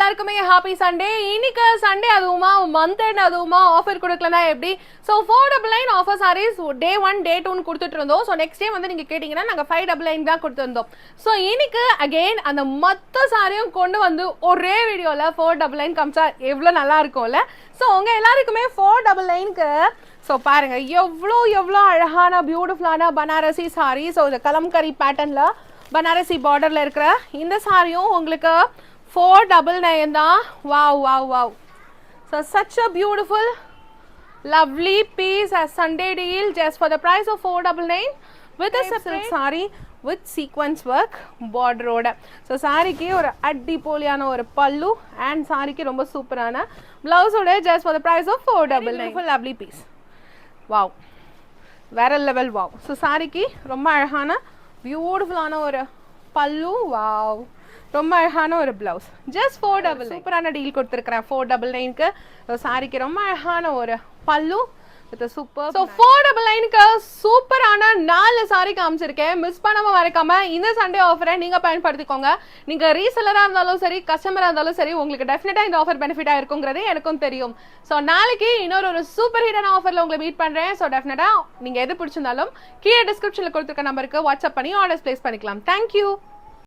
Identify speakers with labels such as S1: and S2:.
S1: எல்லாருக்குமே happy Sunday. இன்னைக்கு Sunday அதுவுமா மந்த் எண்ட் அதுவுமா ஆஃபர் கொடுக்கலனா எப்படி? ஸோ 499 ஆஃபர் சாரீஸ் டே 1 டே 2 கொடுத்துட்டு இருந்தோம். ஸோ நெக்ஸ்ட் டே வந்து நீங்க கேட்டீங்கன்னா நாங்கள் 599 தான் கொடுத்துருந்தோம். ஸோ இன்னைக்கு அகெயின் அந்த மொத்த சாரியும் கொண்டு வந்து ஒரே வீடியோவில் 499 காமிச்சா எவ்வளோ நல்லா இருக்கும்ல. ஸோ உங்க எல்லாருக்குமே 499க்கு ஸோ பாருங்க எவ்வளோ அழகான பியூட்டிஃபுல்லான பனாரசி சாரி. ஸோ இந்த கலம்கரி பேட்டர்னில் பனாரசி பார்டரில் இருக்கிற இந்த சாரியும் உங்களுக்கு 499 தான். Wow wow wow. So such a beautiful lovely piece as Sunday deal just for the price of 499 with a separate saree with sequence work border ஓட. ஸோ சாரிக்கு ஒரு அடிப்போலியான ஒரு பல்லு அண்ட் சாரிக்கு ரொம்ப சூப்பரான பிளவுஸோட just for the price of 499 lovely piece. Wow வேற level wow. So சாரிக்கு ரொம்ப அழகான பியூட்டிஃபுல்லான ஒரு பல்லு. வாவ் ரொம்ப அழகான ஒரு பிளவுஸ் ஜஸ்ட் 499. சூப்பரான டீல் கொடுத்துருக்கிறேன் 499க்கு. சாரிக்கு ரொம்ப அழகான ஒரு பல்லு வித் சூப்பர். ஸோ 499க்கு சூப்பரான 4 சாரி காமிச்சிருக்கேன். மிஸ் பண்ணாம மறக்காம இந்த சண்டே ஆஃபரை நீங்க பயன்படுத்திக்கோங்க. நீங்க ரீசெல்லரா இருந்தாலும் சரி கஸ்டமரா இருந்தாலும் சரி உங்களுக்கு டெஃபினட்டா இந்த ஆஃபர் பெனிஃபிட்டா இருக்குங்கிறது எனக்கும் தெரியும். ஸோ நாளைக்கு இன்னொரு சூப்பர் ஹிட்டான ஆஃபர்ல உங்களை மீட் பண்றேன். ஸோ டெஃபினட்டா நீங்க எது பிடிச்சிருந்தாலும் கீழே டிஸ்கிரிப்ஷன்ல கொடுத்துருக்க நம்பருக்கு வாட்ஸ்அப் பண்ணி ஆர்டர்ஸ் பிளேஸ் பண்ணிக்கலாம். தேங்க்யூ.